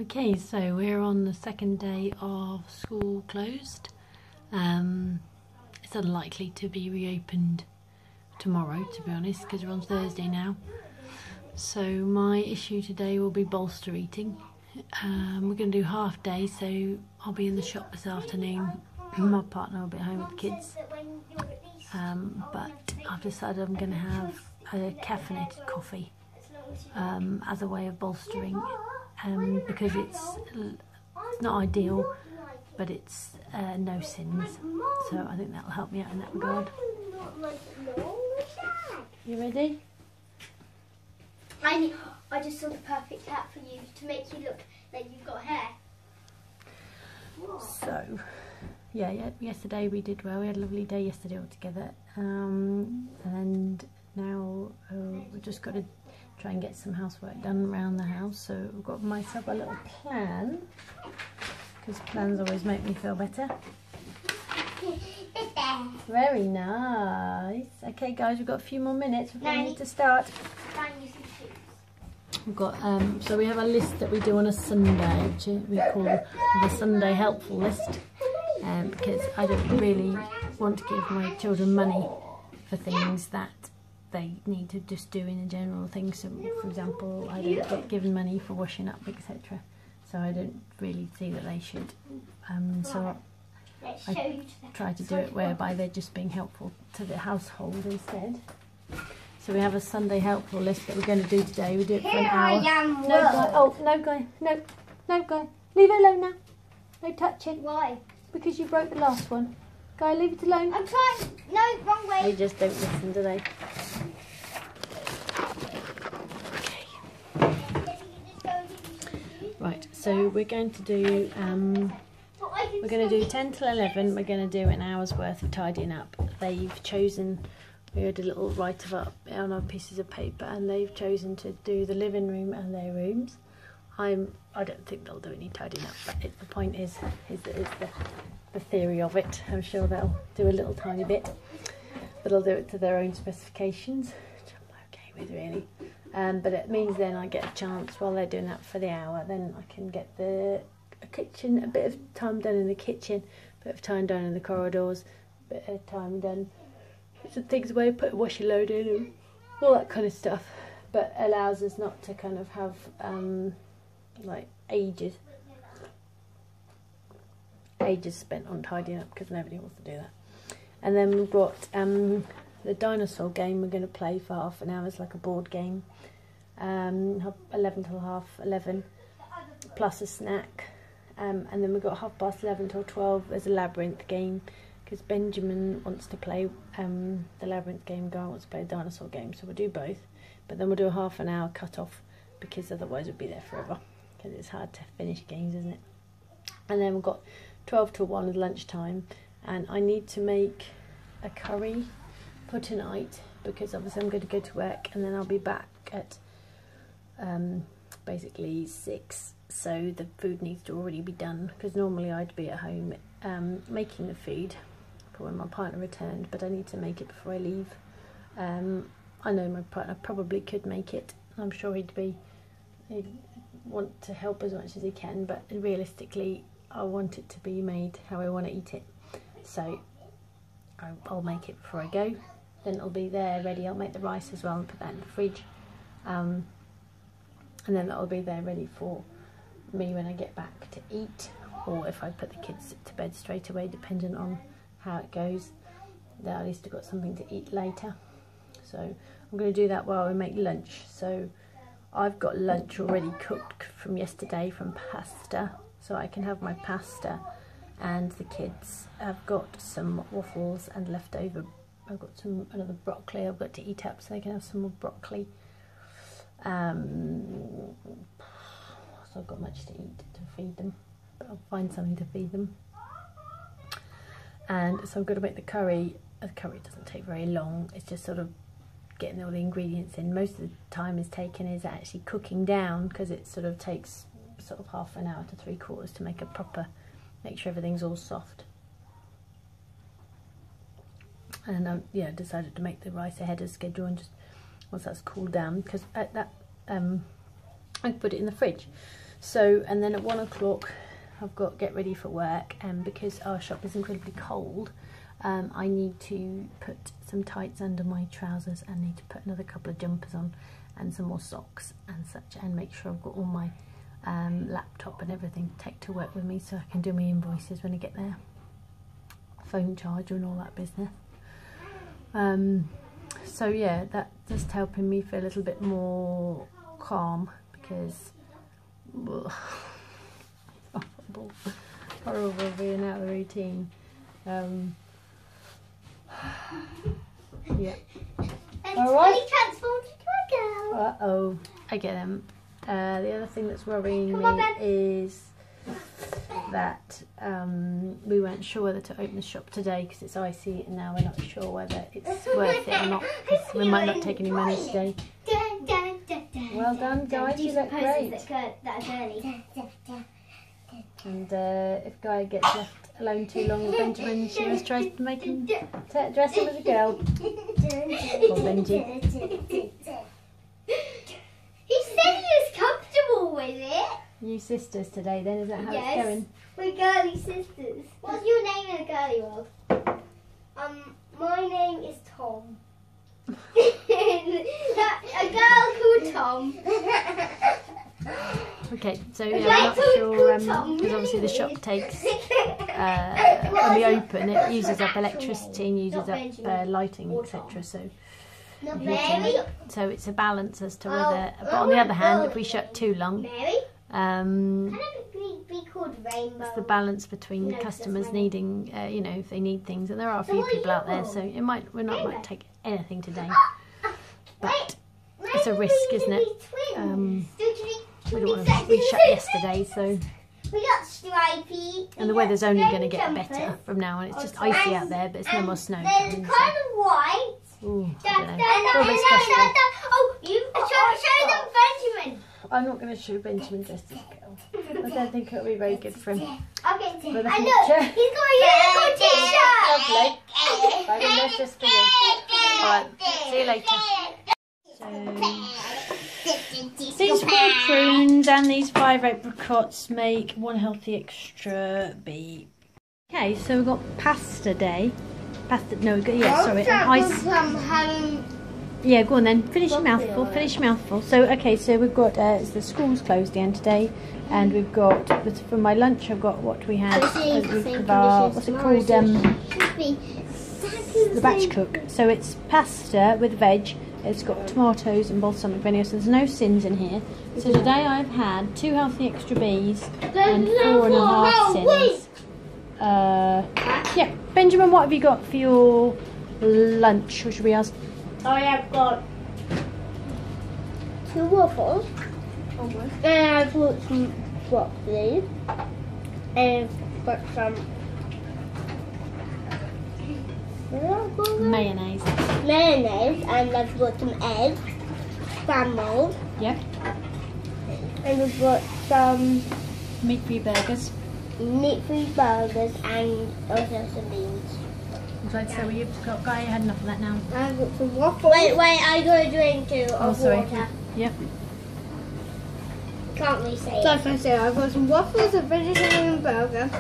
Okay, so we're on the second day of school closed. It's unlikely to be reopened tomorrow, to be honest, because we're on Thursday now. So my issue today will be bolster eating. We're going to do half day, so I'll be in the shop this afternoon. My partner will be home with the kids. But I've decided I'm going to have a caffeinated coffee as a way of bolstering. Because it's not ideal, but it's no sins, so I think that'll help me out in that regard. You ready? I just saw the perfect hat for you to make you look like you've got hair. So, yeah, yesterday we did well. We had a lovely day yesterday all together, and now we've just got to try and get some housework done around the house. So I've got myself a little plan, because plans always make me feel better. Very nice. Okay guys, we've got a few more minutes before we need to start. We've got so we have a list that we do on a Sunday, which we call the Sunday helpful list, because I don't really want to give my children money for things that they need to just do in a general thing. So for example, I don't get given money for washing up, etc. So I don't really see that they should. So I try to do it whereby they're just being helpful to the household instead. So we have a Sunday helpful list that we're going to do today. We do it for an hour. No guy, oh no guy, no guy, leave it alone now. No touching. Why? Because you broke the last one. Guy, leave it alone. I'm trying. No, wrong way. They just don't listen, do they? Right, so we're going to do 10 till 11. We're going to do an hour's worth of tidying up. They've chosen, we had a little write up on our pieces of paper, and they've chosen to do the living room and their rooms. I don't think they'll do any tidying up, but the point is the theory of it. I'm sure they'll do a little tiny bit, but they'll do it to their own specifications, which I'm okay with really. But it means then I get a chance while they're doing that for the hour, then I can get a bit of time done in the kitchen, a bit of time done in the corridors, a bit of time done, put some things away, put a washer load in, and all that kind of stuff. But allows us not to kind of have like ages spent on tidying up, because nobody wants to do that. And then we've got the dinosaur game we're going to play for half an hour. It's like a board game, 11 till half 11 plus a snack, and then we've got 11:30 till 12 as a labyrinth game, because Benjamin wants to play the labyrinth game, Guy wants to play the dinosaur game, so we'll do both, but then we'll do a half an hour cut off, because otherwise we'll be there forever, because it's hard to finish games, isn't it? And then we've got 12 till 1 at lunchtime, and I need to make a curry for tonight, because obviously I'm going to go to work and then I'll be back at basically 6, so the food needs to already be done, because normally I'd be at home making the food for when my partner returned, but I need to make it before I leave. I know my partner probably could make it. I'm sure he'd want to help as much as he can, but realistically I want it to be made how I want to eat it, so I'll make it before I go. Then it'll be there ready. I'll make the rice as well and put that in the fridge, and then that'll be there ready for me when I get back to eat, or if I put the kids to bed straight away, depending on how it goes. Then at least I've got something to eat later. So I'm going to do that while we make lunch. So I've got lunch already cooked from yesterday from pasta, so I can have my pasta, and the kids have got some waffles and leftover. I've got another broccoli I've got to eat up, so they can have some more broccoli. So I've got much to eat to feed them, but I'll find something to feed them. And so I'm going to make the curry. The curry doesn't take very long. It's just sort of getting all the ingredients in. Most of the time is taken is actually cooking down, because it sort of takes sort of half an hour to 3/4 to make a proper, make sure everything's all soft. And yeah, decided to make the rice ahead of schedule, and just once that's cooled down, because at that I can put it in the fridge. So, and then at 1 o'clock I've got get ready for work, and because our shop is incredibly cold, I need to put some tights under my trousers and need to put another couple of jumpers on and some more socks and such, and make sure I've got all my laptop and everything to take to work with me so I can do my invoices when I get there, phone charger and all that business. So yeah, that's just helping me feel a little bit more calm, because horrible being out of the routine. Yeah. All right. Transformed into a girl. Uh-oh, I get them. The other thing that's worrying me is that we weren't sure whether to open the shop today because it's icy, and now we're not sure whether it's worth it or not, because we might not take any money today. Well done, guys, you look great. That are girly. And if Guy gets left alone too long with Benjamin, she always tries to make him dress him as a girl. Poor Benji. He said he was comfortable with it. You sisters today then, is that how Yes. it's going? We're girly sisters. What's your name in the girly world? My name is Tom. A girl called Tom. Okay, so yeah, we're not sure, because obviously the shop takes, when we open it uses up electricity and uses up lighting, etc. So Not heating. Mary. So it's a balance as to whether, but on the other hand, if we shut too long, Mary. Can it be called Rainbow? it's the balance between No, customers that's needing, you know, if they need things, and there are a So few what are people out there, you? so it might not take anything today, but Maybe it's a risk, isn't it? we We don't want to. We shut yesterday, so. We got Stripey. And the weather's only going to get better from now on. It's just icy out there, but it's no more snow There's coming. kind of white. Ooh, I Da, don't da, know. It's all a bit stressful. Oh, you show them Benjamin. I'm not going to show Benjamin dressed as a girl. I don't think it'll be very good for him. Okay, For the I future. look. He's got a unicorn t-shirt. Lovely. Right, then that's just for you. Alright, see you later. These 4 prunes and these 5 apricots make 1 healthy extra bee. Okay, so we've got pasta day. Pasta, no, we've got, yeah, sorry, ice. Yeah, go on then. Finish your mouthful. Finish your mouthful. So, okay, so we've got it's the school's closed again today, and we've got for my lunch. I've got what we had. What's it called? The batch cook. So it's pasta with veg. It's got tomatoes and balsamic vinegar. So there's no sins in here. So today I've had 2 healthy extra bees and 4.5 sins. Yeah, Benjamin, what have you got for your lunch? Or should we ask? I have got 2 waffles, and I've got some broccoli, and I've got some Mayonnaise. mayonnaise, and I've got some eggs, scrambled, Yep. and we've got some Meat-free burgers. meat-free burgers, and also some beans. Right, so you've got, Guy, you had enough of that now. I've got some waffles. Wait, I got a drink too Oh, of sorry. water. Yep. Can't really say it. So I say I've got some waffles, a vegetarian burger.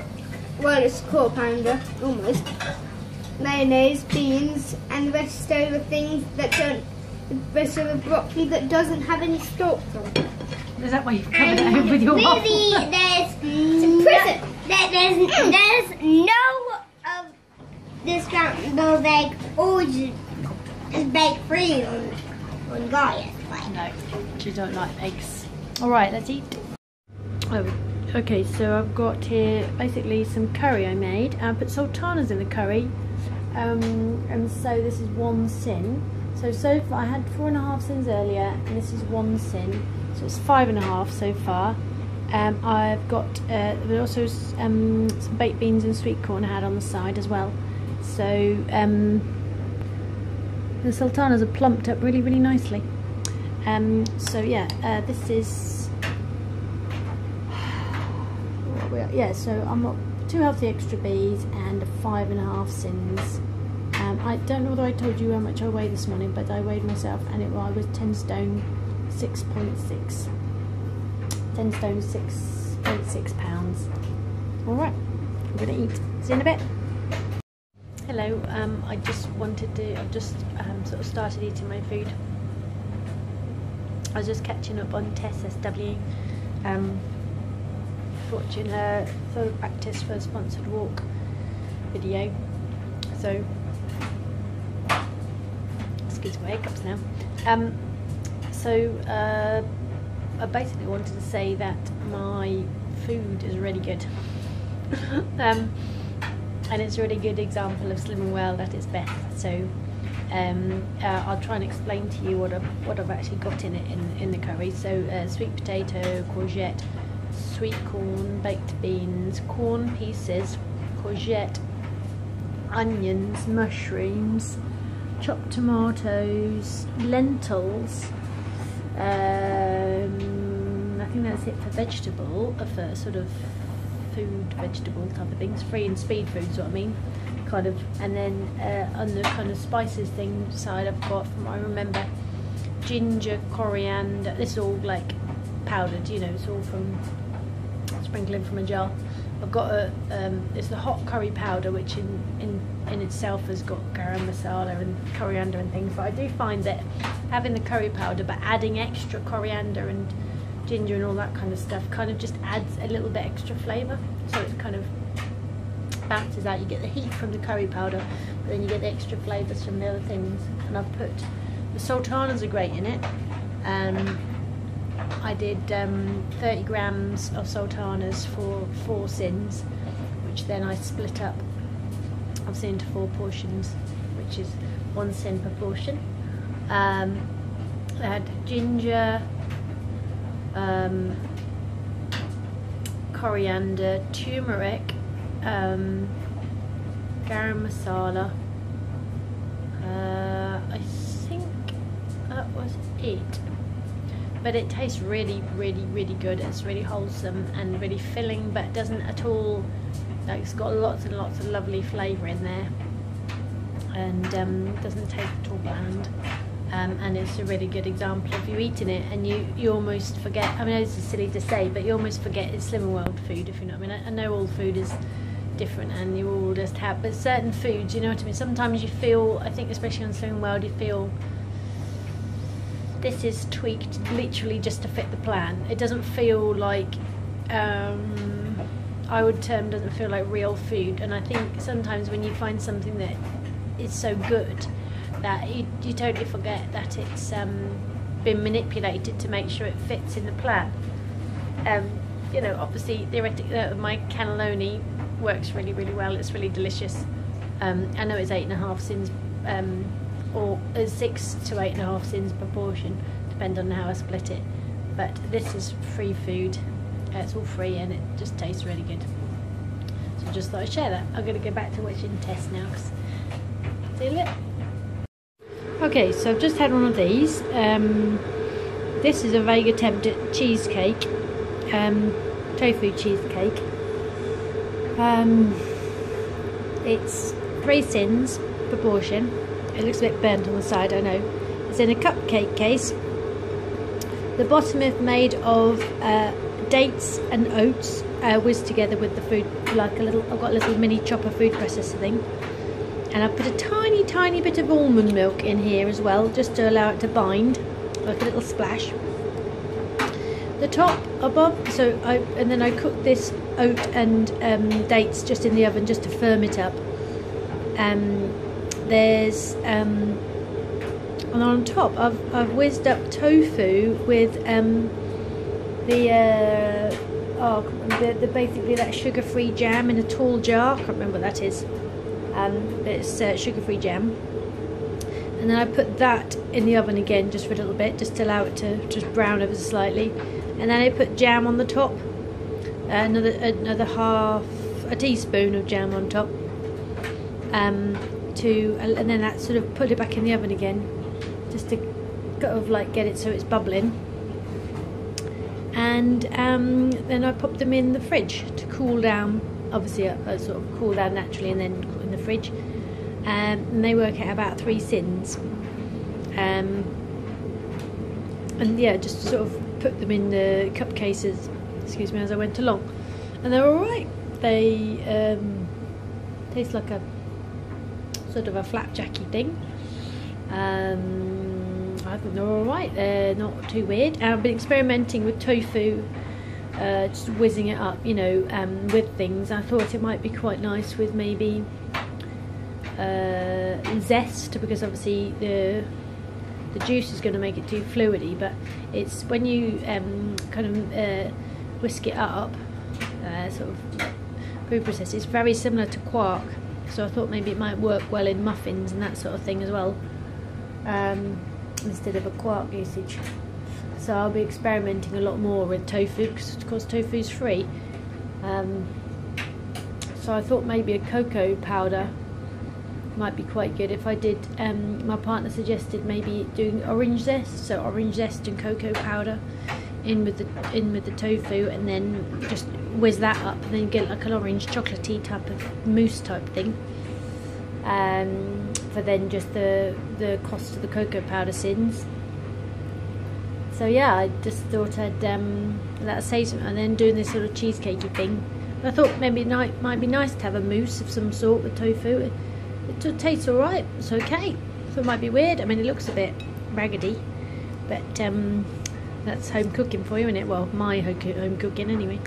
Well, it's a quarter pounder, almost. Mayonnaise, beans, and the rest of the things that don't. The rest of the broccoli that doesn't have any stalks on it. Is that why you've covered it over with your waffle? There's prison. There's no this scrambled egg origin is baked free on Gaia. No, she don't like eggs. Alright, let's eat. Oh, okay, so I've got here basically some curry I made. I put sultanas in the curry. And so this is 1 sin. So far I had 4.5 sins earlier, and this is 1 sin. So it's 5.5 so far. I've got there also some baked beans and sweet corn I had on the side as well. So the sultanas are plumped up really, really nicely. So yeah, this is yeah. So I'm got 2 healthy extra bees and 5.5 sins. I don't know whether I told you how much I weighed this morning, but I weighed myself, and I was 10 stone 6.6. 10 stone, 6.6 pounds. Alright, I'm going to eat. See you in a bit. Hello, I've just sort of started eating my food. I was just catching up on Tess SW, watching her sort of practice for a sponsored walk video. So, excuse my hiccups now. I basically wanted to say that my food is really good. And it's a really good example of slimming well at its best. So I'll try and explain to you what I've actually got in it in the curry. So sweet potato, courgette, sweet corn, baked beans, corn pieces, courgette, onions, mushrooms, chopped tomatoes, lentils. I think that's it for vegetable, for sort of food, vegetable type of things, free and speed foods, what I mean, kind of. And then on the kind of spices thing side, I've got, from what I remember, ginger, coriander. This is all like powdered, you know, it's all from sprinkling from a jar. I've got it's the hot curry powder, which in itself has got garam masala and coriander and things. But I do find that having the curry powder, but adding extra coriander and ginger and all that kind of stuff, kind of just adds a little bit extra flavour. So it kind of balances out. You get the heat from the curry powder, but then you get the extra flavours from the other things. And I've put the sultanas are great in it. I did 30 grams of sultanas for 4 sins, which then I split up obviously into 4 portions, which is 1 sin per portion. I had ginger, coriander, turmeric, garam masala. I think that was it. But it tastes really, really, really good. It's really wholesome and really filling, but it doesn't at all, like, it's got lots and lots of lovely flavour in there, and doesn't taste at all bland. And it's a really good example of you eating it and you almost forget. I mean, this is silly to say, but you almost forget it's Slimming World food, if you know what I mean. I know all food is different and you all just have, but certain foods, you know what I mean. Sometimes you feel, I think especially on Slimming World, you feel this is tweaked literally just to fit the plan. It doesn't feel like, I would term, doesn't feel like real food. And I think sometimes when you find something that is so good that you totally forget that it's been manipulated to make sure it fits in the plan. You know, obviously theoretically my cannelloni works really, really well. It's really delicious. I know it's 8.5 sins, or 6 to 8.5 sins per portion, depending on how I split it. But this is free food. It's all free and it just tastes really good. So just thought I'd share that. I'm going to go back to watching Tess now. See you later. Okay, so I've just had one of these. This is a vague attempt at cheesecake, tofu cheesecake. It's 3 sins per portion. It looks a bit burnt on the side, I know. It's in a cupcake case. The bottom is made of dates and oats whizzed together with the food, like a little. I've got a little mini chopper food processor thing. And I put a tiny, tiny bit of almond milk in here as well, just to allow it to bind, like a little splash. The top above, and then I cooked this oat and dates just in the oven just to firm it up. There's and on top I've whizzed up tofu with basically that sugar-free jam in a tall jar. I can't remember what that is. But it's sugar-free jam, and then I put that in the oven again just for a little bit, just to allow it to just brown ever so slightly, and then I put jam on the top, another half a teaspoon of jam on top, and then that sort of put it back in the oven again, just to kind of like get it so it's bubbling, and then I pop them in the fridge to cool down. Obviously, I sort of cool down naturally, and then in the fridge. And they work at about 3 sins. And yeah, just sort of put them in the cup cases, excuse me, as I went along, and they're all right. They taste like a sort of a flapjacky thing. I think they're all right. They're not too weird. And I've been experimenting with tofu, just whizzing it up, you know, with things. I thought it might be quite nice with maybe zest, because obviously the juice is going to make it too fluidy. But it's when you kind of whisk it up, sort of food process. It's very similar to quark, so I thought maybe it might work well in muffins and that sort of thing as well, instead of a quark usage. So I'll be experimenting a lot more with tofu, because of course tofu's free. So I thought maybe a cocoa powder might be quite good if I did. My partner suggested maybe doing orange zest, so orange zest and cocoa powder in with the tofu, and then just whiz that up, and then get like an orange chocolatey type of mousse type thing. For then just the cost of the cocoa powder sins. So yeah, I just thought I'd let us say something, and then doing this sort of cheesecakey thing. I thought maybe it might be nice to have a mousse of some sort with tofu. It tastes alright, it's okay. So it might be weird. I mean, it looks a bit raggedy, but that's home cooking for you, isn't it? Well, my home cooking anyway.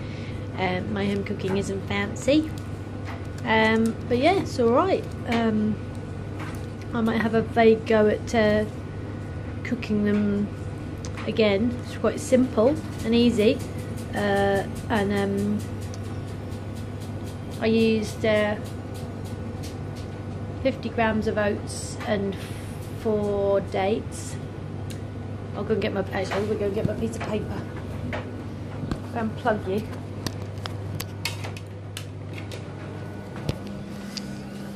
My home cooking isn't fancy, but yeah, it's alright. I might have a vague go at cooking them again. It's quite simple and easy, and I used 50 grams of oats and 4 dates. I'll go and get my, actually we'll go and get my piece of paper. Go and plug you.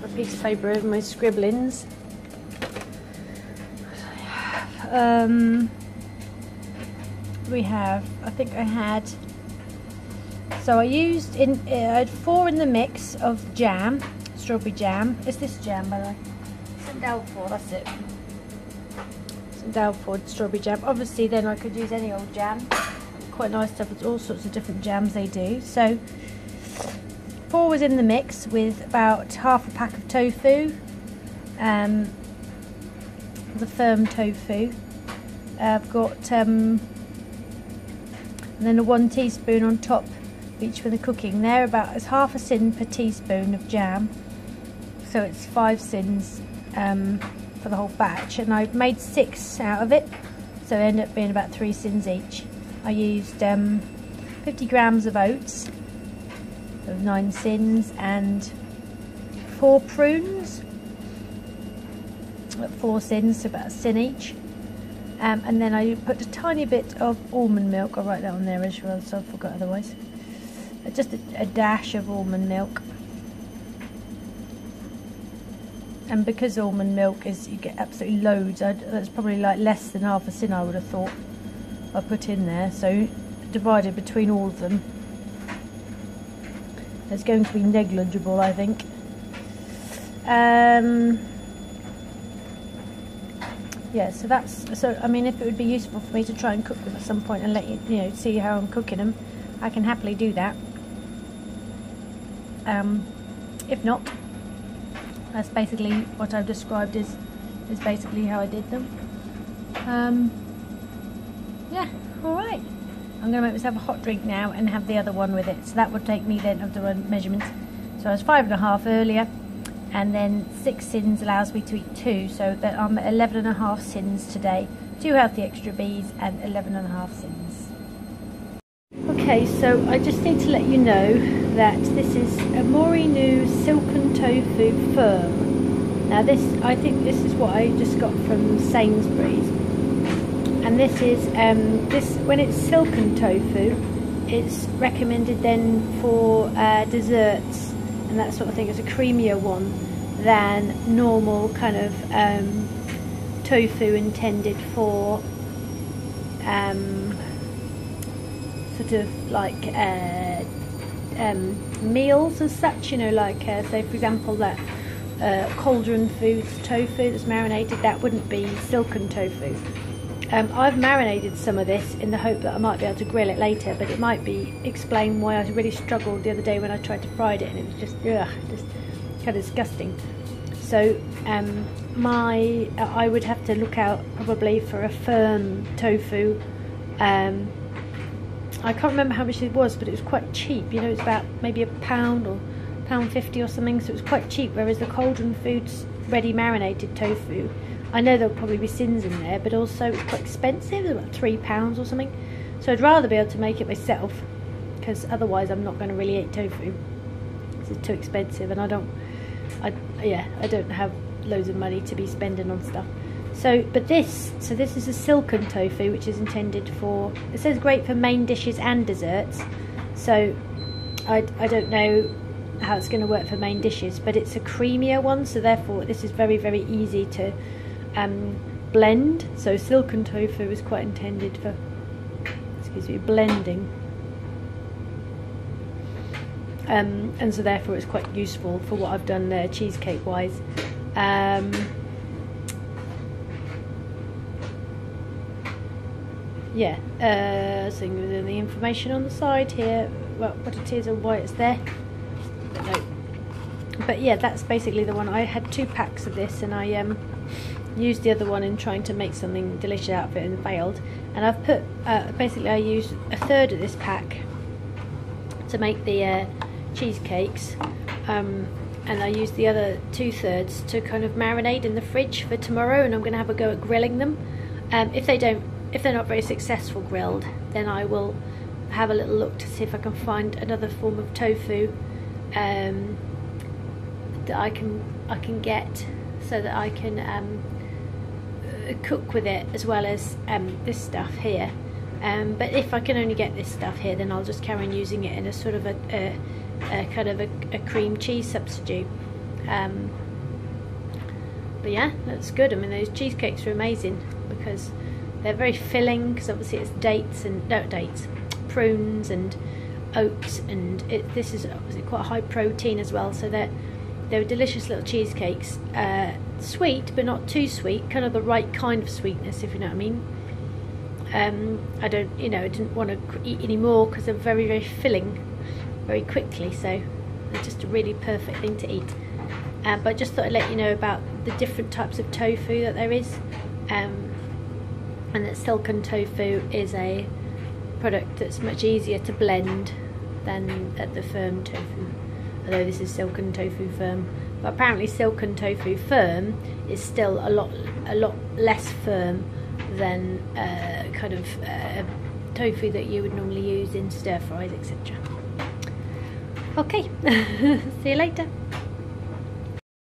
A piece of paper over my scribblings. We have, I think I had, so I used, I had 4 in the mix of jam, strawberry jam. It's this jam, by the way. St Dalford, that's it. St Dalford strawberry jam. Obviously then I could use any old jam. Quite nice stuff, it's all sorts of different jams they do. So 4 was in the mix with about half a pack of tofu, the firm tofu. I've got and then a 1 teaspoon on top of each for the cooking. They're about as half a sin per teaspoon of jam, so it's 5 sins for the whole batch, and I've made 6 out of it, so it ended up being about 3 sins each. I used 50 grams of oats of 9 sins and 4 prunes at 4 sins, so about a sin each. And then I put a tiny bit of almond milk. I'll write that on there as well, so I forgot otherwise. Just a dash of almond milk. And because almond milk is, you get absolutely loads. That's probably like less than half a sin, I would have thought I put in there. So divided between all of them, it's going to be negligible, I think. Yeah, so that's, so I mean, if it would be useful for me to try and cook them at some point and let you, see how I'm cooking them, I can happily do that. If not, that's basically what I've described is basically how I did them. Yeah, alright. I'm going to make myself a hot drink now and have the other one with it. So that would take me then of the measurements. So I was 5.5 earlier, and then 6 sins allows me to eat 2. So that I'm at 11.5 sins today. 2 healthy extra Bs and 11.5 sins. Okay, so I just need to let you know that this is a Morinu Silken Tofu Firm. Now this, I think this is what I just got from Sainsbury's. And this is, when it's silken tofu, it's recommended then for desserts and that sort of thing. It's a creamier one than normal kind of tofu intended for sort of like meals as such, like say for example that Cauldron Foods tofu that's marinated, that wouldn't be silken tofu. I've marinated some of this in the hope that I might be able to grill it later, but it might explain why I really struggled the other day when I tried to fry it, and it was just kind of disgusting. So I would have to look out probably for a firm tofu. I can't remember how much it was, but it was quite cheap. You know, it's about maybe £1 or £1.50 or something, so it was quite cheap. Whereas the Cauldron Foods ready marinated tofu, I know there'll probably be sins in there, but also it's quite expensive. It's about £3 or something. So I'd rather be able to make it myself, because otherwise I'm not going to really eat tofu. It's too expensive, and I don't have loads of money to be spending on stuff. So this is a silken tofu, which is intended for, it says great for main dishes and desserts. So I don't know how it's going to work for main dishes, but it's a creamier one, so therefore this is very, very easy to blend. So silken tofu is quite intended for, blending. And so therefore it's quite useful for what I've done there cheesecake wise. So the information on the side here, well, what it is and why it's there, but yeah, that's basically the one. I had 2 packs of this, and I used the other one in trying to make something delicious out of it and failed, and I've put basically I used 1/3 of this pack to make the cheesecakes, and I used the other 2/3 to kind of marinate in the fridge for tomorrow, and I'm going to have a go at grilling them. If they're not very successful grilled, then I will have a little look to see if I can find another form of tofu that I can get, so that I can cook with it as well as this stuff here. But if I can only get this stuff here, then I'll just carry on using it in a sort of a kind of a cream cheese substitute. But yeah, that's good. I mean, those cheesecakes are amazing because they're very filling, because obviously it's prunes and oats, and this is obviously quite high protein as well. So they're delicious little cheesecakes. Sweet, but not too sweet, kind of the right kind of sweetness, if you know what I mean. I didn't want to eat any more because they're very, very filling very quickly, so they're just a really perfect thing to eat. But I just thought I'd let you know about the different types of tofu that there is, and that silken tofu is a product that's much easier to blend than the firm tofu, although this is silken tofu firm. But apparently silken tofu firm is still a lot less firm than tofu that you would normally use in stir fries, etc. Okay, see you later.